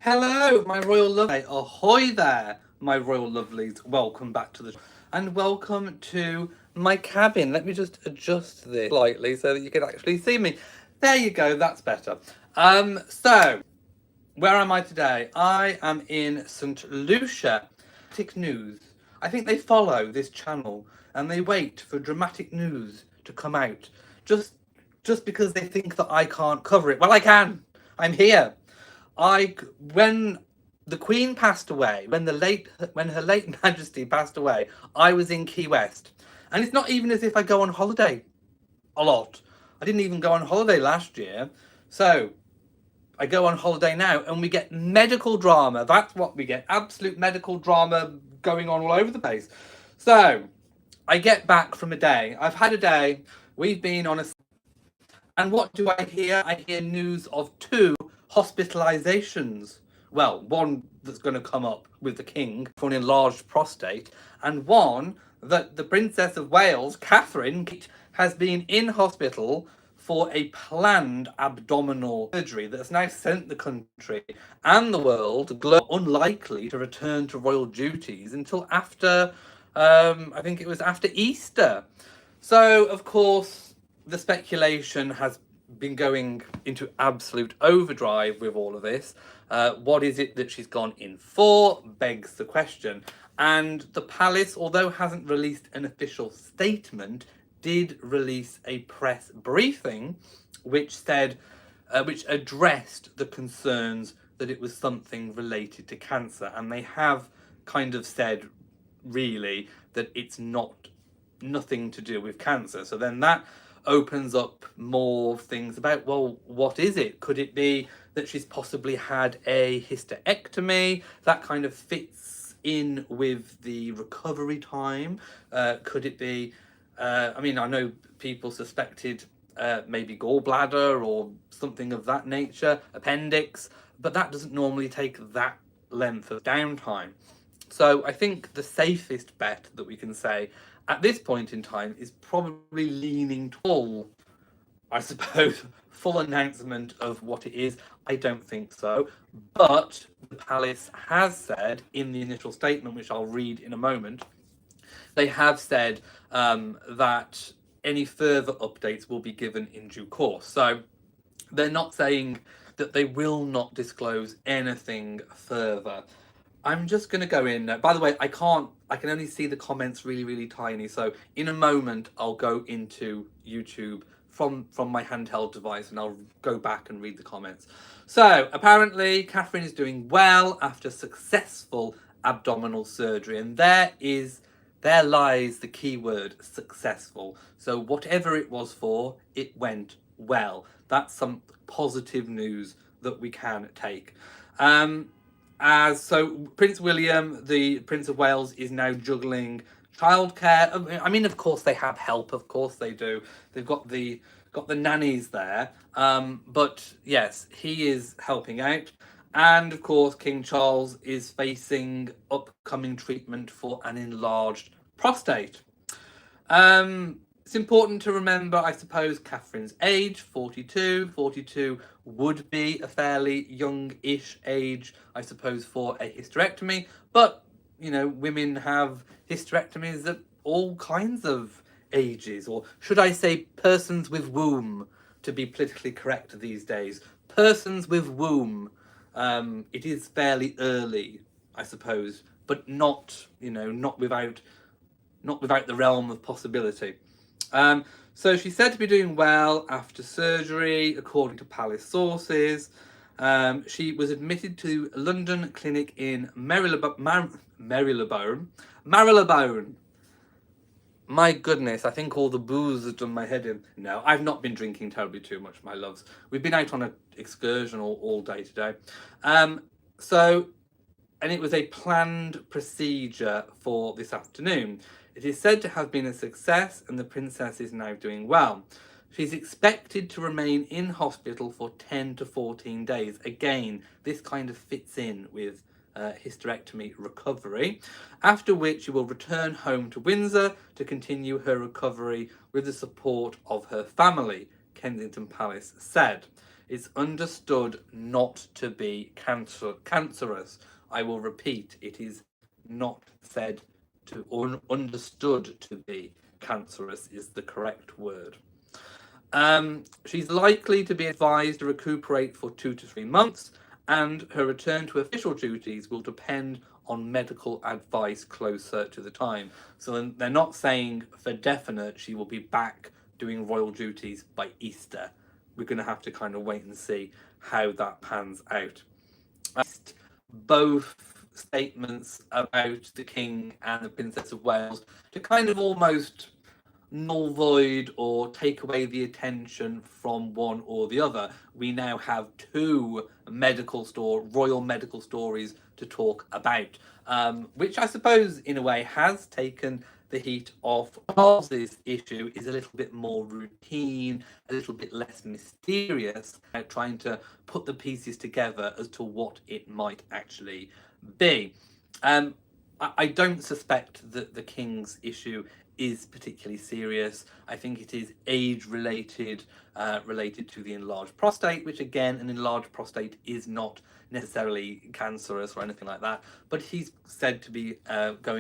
Hello, my royal lovely. Ahoy there, my royal lovelies. Welcome back to the and welcome to my cabin. Let me just adjust this slightly so that you can actually see me. There you go. That's better. So where am I today? I am in St. Lucia. Dramatic news. I think they follow this channel and they wait for dramatic news to come out just just because they think that I can't cover it. Well, I can. I'm here. When the Queen passed away, when her late Majesty passed away, I was in Key West, and it's not even as if I go on holiday a lot. I didn't even go on holiday last year, so I go on holiday now, and we get medical drama. That's what we get, absolute medical drama going on all over the place. So I get back from a day. I've had a day. We've been on a and what do I hear? I hear news of two hospitalizations. Well, one that's going to come up with the king for an enlarged prostate, and one that the Princess of Wales, Catherine, has been in hospital for a planned abdominal surgery that has now sent the country and the world unlikely to return to royal duties until after, I think it was after Easter. So, of course, the speculation has been going into absolute overdrive with all of this. What is it that she's gone in for? Begs the question. And the palace, although hasn't released an official statement, did release a press briefing which addressed the concerns that it was something related to cancer. And they have kind of said, really, that it's nothing to do with cancer. So then that opens up more things about, well, what is it? Could it be that she's possibly had a hysterectomy? That kind of fits in with the recovery time. Could it be, I mean, I know people suspected maybe gallbladder or something of that nature, appendix, but that doesn't normally take that length of downtime. So I think the safest bet that we can say at this point in time is probably leaning toward, I suppose, full announcement of what it is. I don't think so. But the palace has said in the initial statement, which I'll read in a moment, they have said that any further updates will be given in due course. So they're not saying that they will not disclose anything further. I'm just going to go in. By the way, I can only see the comments really, really tiny. So in a moment, I'll go into YouTube from my handheld device and I'll go back and read the comments. So apparently, Catherine is doing well after successful abdominal surgery. And there lies the key word, successful. So whatever it was for, it went well. That's some positive news that we can take. As so, Prince William, the Prince of Wales, is now juggling childcare. I mean, of course they have help. Of course they do. They've got the nannies there. But yes, he is helping out, and of course King Charles is facing upcoming treatment for an enlarged prostate. It's important to remember, I suppose, Catherine's age, 42. 42 would be a fairly young-ish age, I suppose, for a hysterectomy. But, you know, women have hysterectomies at all kinds of ages. Or should I say persons with womb, to be politically correct these days. Persons with womb. It is fairly early, I suppose, but not, not without the realm of possibility. So she's said to be doing well after surgery, according to palace sources. She was admitted to a London clinic in Marylebone. My goodness, I think all the booze has done my head in. No, I've not been drinking terribly too much, my loves. We've been out on an excursion all day today. So, and it was a planned procedure for this afternoon. It is said to have been a success, and the princess is now doing well. She's expected to remain in hospital for 10 to 14 days. Again, this kind of fits in with hysterectomy recovery, after which she will return home to Windsor to continue her recovery with the support of her family, Kensington Palace said. It's understood not to be cancerous. I will repeat, it is not said to, or understood to be cancerous is the correct word. She's likely to be advised to recuperate for 2 to 3 months, and her return to official duties will depend on medical advice closer to the time. So they're not saying for definite she will be back doing royal duties by Easter. We're going to have to kind of wait and see how that pans out. Both statements about the King and the Princess of Wales to kind of almost null void or take away the attention from one or the other. We now have two royal medical stories to talk about, which I suppose in a way has taken the heat off. Charles's issue is a little bit more routine, a little bit less mysterious, trying to put the pieces together as to what it might actually be. I don't suspect that the King's issue is particularly serious. I think it is age related, related to the enlarged prostate, which again, an enlarged prostate is not necessarily cancerous or anything like that, but he's said to be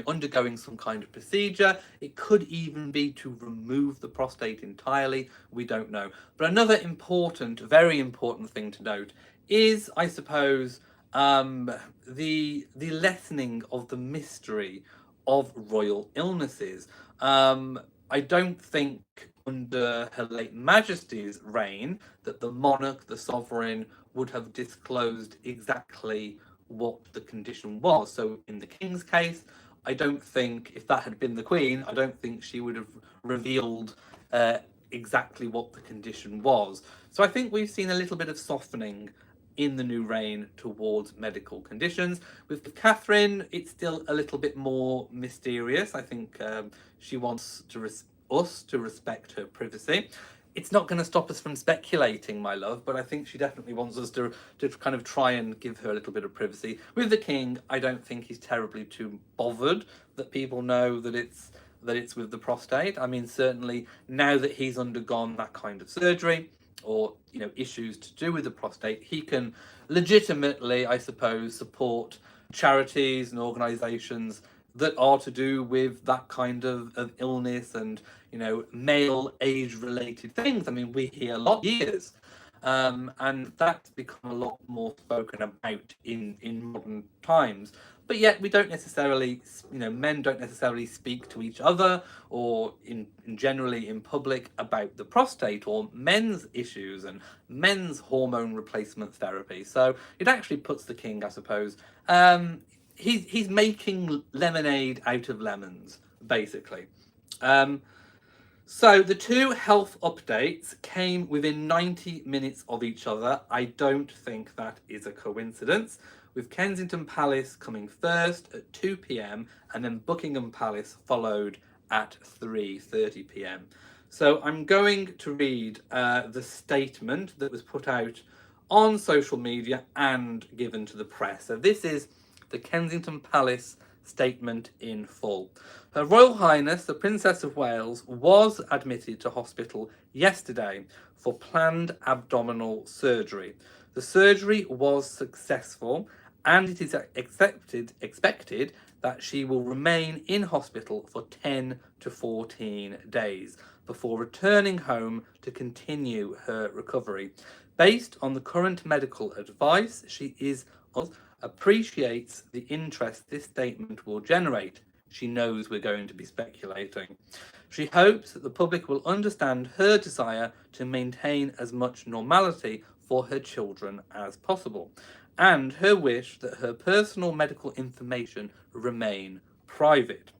undergoing some kind of procedure. It could even be to remove the prostate entirely. We don't know. But another important, very important thing to note is, I suppose, the lessening of the mystery of royal illnesses. I don't think under Her late Majesty's reign that the monarch, the sovereign, would have disclosed exactly what the condition was. So in the King's case, I don't think, if that had been the Queen, I don't think she would have revealed exactly what the condition was. So I think we've seen a little bit of softening in the new reign towards medical conditions. With Catherine, it's still a little bit more mysterious. I think she wants us to respect her privacy. It's not going to stop us from speculating, my love, but I think she definitely wants us to kind of try and give her a little bit of privacy. With the King, I don't think he's terribly too bothered that people know that it's with the prostate. I mean, certainly now that he's undergone that kind of surgery, or issues to do with the prostate, he can legitimately, I suppose, support charities and organizations that are to do with that kind of illness and male age related things. I mean, we hear a lot of years, and that's become a lot more spoken about in modern times. But yet we don't necessarily, men don't necessarily speak to each other or in generally in public about the prostate or men's issues and men's hormone replacement therapy. So it actually puts the King, I suppose, he's making lemonade out of lemons, basically. So the two health updates came within 90 minutes of each other. I don't think that is a coincidence, with Kensington Palace coming first at 2 p.m. and then Buckingham Palace followed at 3:30 p.m. So I'm going to read the statement that was put out on social media and given to the press. So this is the Kensington Palace statement in full. Her Royal Highness, the Princess of Wales, was admitted to hospital yesterday for planned abdominal surgery. The surgery was successful, and it is expected that she will remain in hospital for 10 to 14 days before returning home to continue her recovery. Based on the current medical advice, she appreciates the interest this statement will generate. She knows we're going to be speculating. She hopes that the public will understand her desire to maintain as much normality for her children as possible, and her wish that her personal medical information remain private.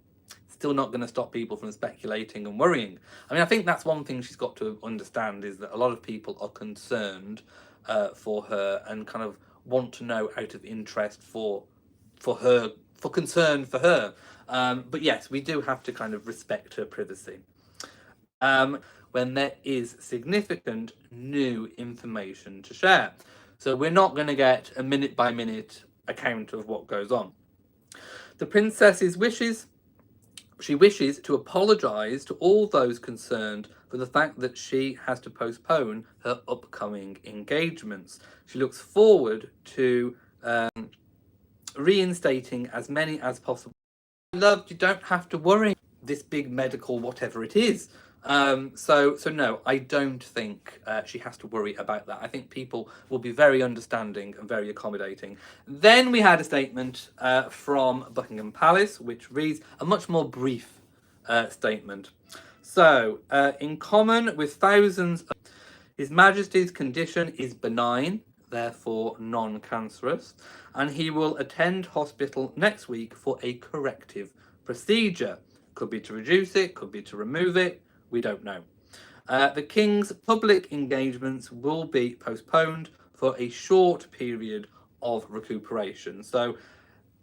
Still not going to stop people from speculating and worrying. I mean, I think that's one thing she's got to understand, is that a lot of people are concerned for her and kind of want to know out of interest for concern for her. But yes, we do have to kind of respect her privacy. When there is significant new information to share. So we're not going to get a minute by minute account of what goes on. The princess's wishes She wishes to apologise to all those concerned for the fact that she has to postpone her upcoming engagements. She looks forward to reinstating as many as possible. Love, you don't have to worry this big medical whatever it is. So no, I don't think she has to worry about that. I think people will be very understanding and very accommodating. Then we had a statement from Buckingham Palace, which reads a much more brief statement. So, in common with thousands, His Majesty's condition is benign, therefore non-cancerous, and he will attend hospital next week for a corrective procedure. Could be to reduce it, could be to remove it, we don't know. The King's public engagements will be postponed for a short period of recuperation. So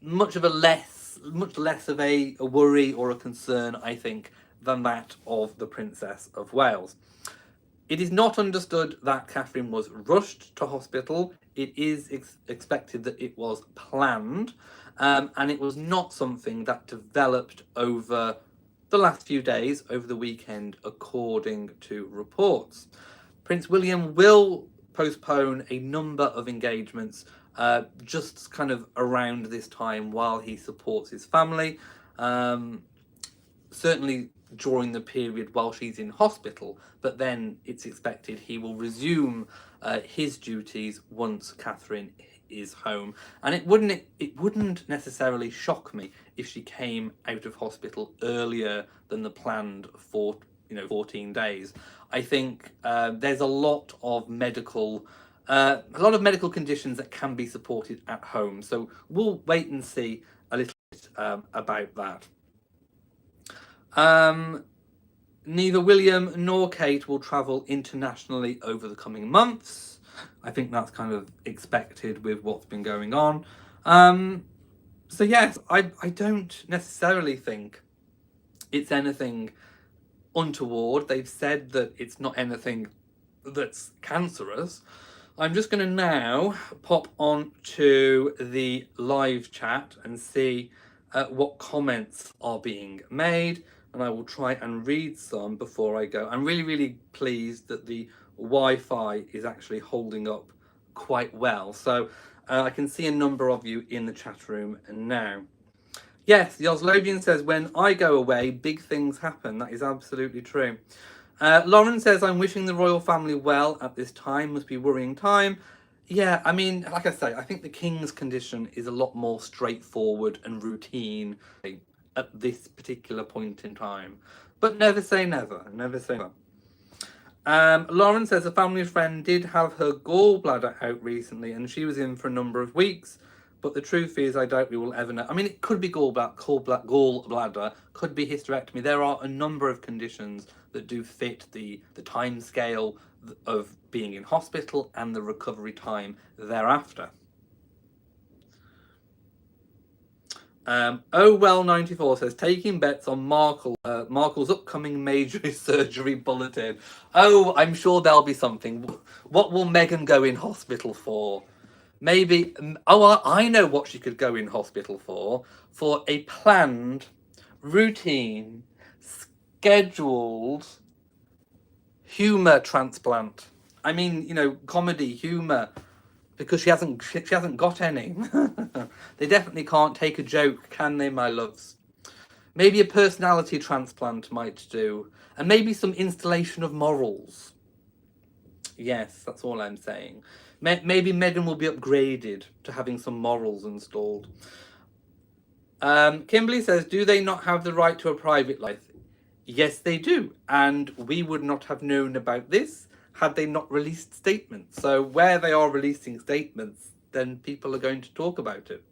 much less of a worry or a concern, I think, than that of the Princess of Wales. It is not understood that Catherine was rushed to hospital. It is expected that it was planned, and it was not something that developed over the last few days, over the weekend, according to reports. Prince William will postpone a number of engagements just kind of around this time while he supports his family. Certainly during the period while she's in hospital, but then it's expected he will resume his duties once Catherine is home. And it wouldn't necessarily shock me if she came out of hospital earlier than the planned 14 days. I think there's a lot of medical conditions that can be supported at home. So we'll wait and see a little bit about that. Neither William nor Kate will travel internationally over the coming months. I think that's kind of expected with what's been going on. So yes, I don't necessarily think it's anything untoward. They've said that it's not anything that's cancerous. I'm just going to now pop on to the live chat and see what comments are being made, and I will try and read some before I go. I'm really, really pleased that the Wi-Fi is actually holding up quite well. So I can see a number of you in the chat room now. Yes, the Oslodian says, when I go away, big things happen. That is absolutely true. Lauren says, I'm wishing the royal family well at this time. Must be worrying time. Yeah, I mean, like I say, I think the King's condition is a lot more straightforward and routine at this particular point in time. But never say never. Never say never. Lauren says a family friend did have her gallbladder out recently and she was in for a number of weeks. But the truth is, I doubt we will ever know. I mean, it could be gallbladder, could be hysterectomy. There are a number of conditions that do fit the time scale of being in hospital and the recovery time thereafter. Well94 says, taking bets on Markle's upcoming major surgery bulletin. Oh, I'm sure there'll be something. What will Meghan go in hospital for? Maybe, I know what she could go in hospital for a planned, routine, scheduled humour transplant. I mean, comedy, humour, because she hasn't got any. They definitely can't take a joke, can they, my loves? Maybe a personality transplant might do, and maybe some installation of morals. Yes, that's all I'm saying. Maybe Meghan will be upgraded to having some morals installed. Kimberly says, do they not have the right to a private life? Yes, they do. And we would not have known about this had they not released statements. So where they are releasing statements, then people are going to talk about it.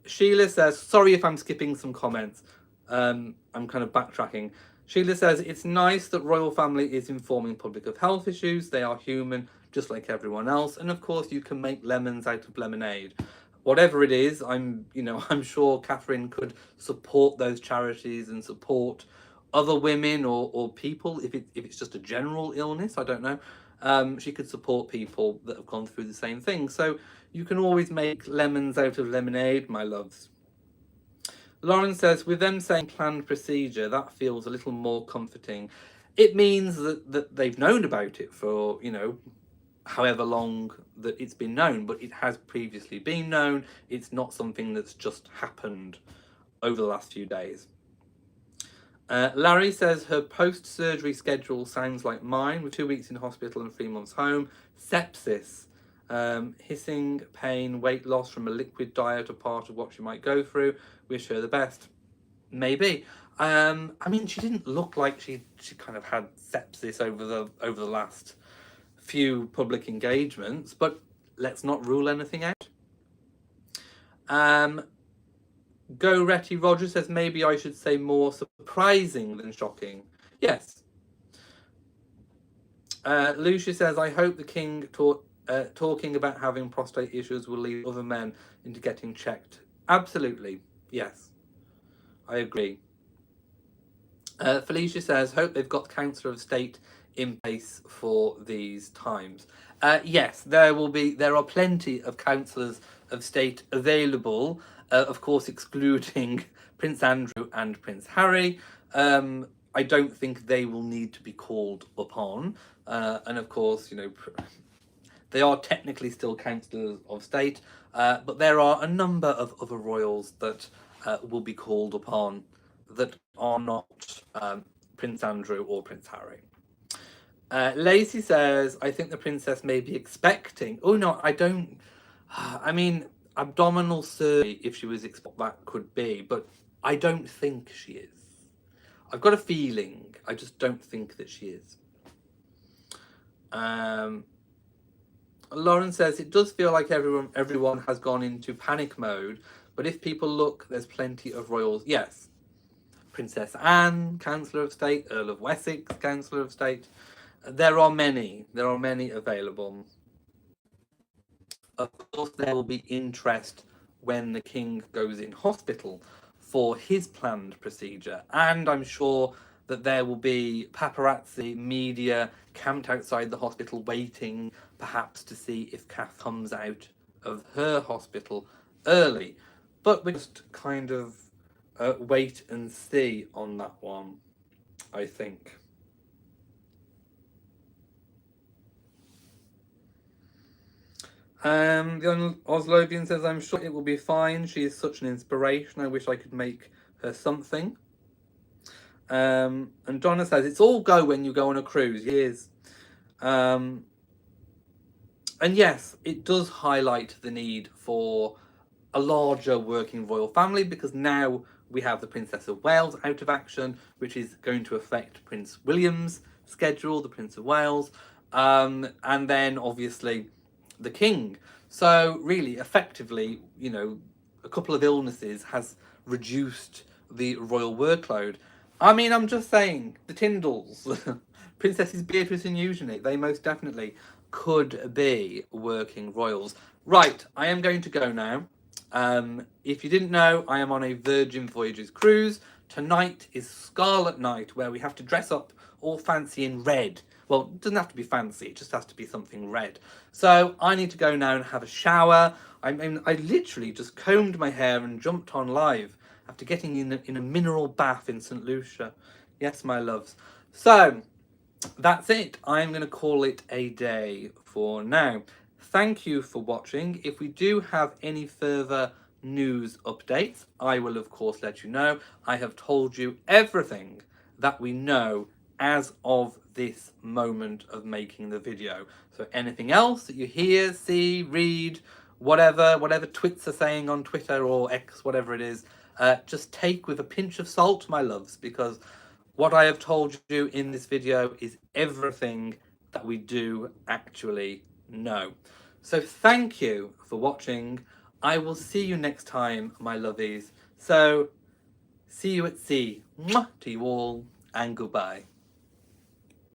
Sheila says, sorry if I'm skipping some comments. I'm kind of backtracking. Sheila says, it's nice that royal family is informing public of health issues. They are human, just like everyone else. And of course, you can make lemons out of lemonade. Whatever it is, I'm sure Catherine could support those charities and support other women or people. If it's just a general illness, I don't know. She could support people that have gone through the same thing. So you can always make lemons out of lemonade, my loves. Lauren says, with them saying planned procedure, that feels a little more comforting. It means that they've known about it for, you know, however long that it's been known, but it has previously been known. It's not something that's just happened over the last few days. Larry says her post-surgery schedule sounds like mine, with 2 weeks in hospital and 3 months home. Sepsis, hissing, pain, weight loss from a liquid diet are part of what she might go through. Wish her the best. Maybe. I mean, she didn't look like she kind of had sepsis over the last few public engagements, but let's not rule anything out. Go Retty Roger says, maybe I should say more surprising than shocking. Yes. Lucia says, I hope the king talking about having prostate issues will lead other men into getting checked. Absolutely. Yes. I agree. Felicia says, hope they've got Councillor of State in place for these times. Yes, there are plenty of Councillors of State available, of course excluding Prince Andrew and Prince Harry. I don't think they will need to be called upon, and of course, you know, they are technically still Councillors of State, but there are a number of other royals that will be called upon that are not Prince Andrew or Prince Harry. Lacey says, I think the princess may be expecting. Oh no, I don't. I mean, abdominal surgery, if she was expecting, that could be, but I don't think she is. I've got a feeling. I just don't think that she is. Lauren says, it does feel like everyone has gone into panic mode, but if people look, there's plenty of royals. Yes. Princess Anne, Councillor of State, Earl of Wessex, Councillor of State. There are many available. Of course, there will be interest when the king goes in hospital for his planned procedure, and I'm sure that there will be paparazzi, media camped outside the hospital waiting perhaps to see if Kath comes out of her hospital early. But we just kind of wait and see on that one, I think. The Oslovian says, I'm sure it will be fine. She is such an inspiration. I wish I could make her something. And Donna says, it's all go when you go on a cruise. It is. And yes, it does highlight the need for a larger working royal family, because now we have the Princess of Wales out of action, which is going to affect Prince William's schedule, the Prince of Wales, and then obviously the king. So really, effectively, you know, a couple of illnesses has reduced the royal workload. I mean, I'm just saying, the Tyndalls, Princesses Beatrice and Eugenie, they most definitely could be working royals. Right, I am going to go now. If you didn't know, I am on a Virgin Voyages cruise. Tonight is Scarlet Night, where we have to dress up all fancy in red. Well, it doesn't have to be fancy, it just has to be something red. So I need to go now and have a shower. I mean, I literally just combed my hair and jumped on live after getting in a mineral bath in St. Lucia. Yes, my loves. So that's it. I'm going to call it a day for now. Thank you for watching. If we do have any further news updates, I will of course let you know. I have told you everything that we know as of this moment of making the video. So anything else that you hear, see, read, whatever twits are saying on Twitter or X, whatever it is, just take with a pinch of salt, my loves, because what I have told you in this video is everything that we do actually know. So thank you for watching. I will see you next time, my lovies. So see you at sea. Mwah to you all, and goodbye.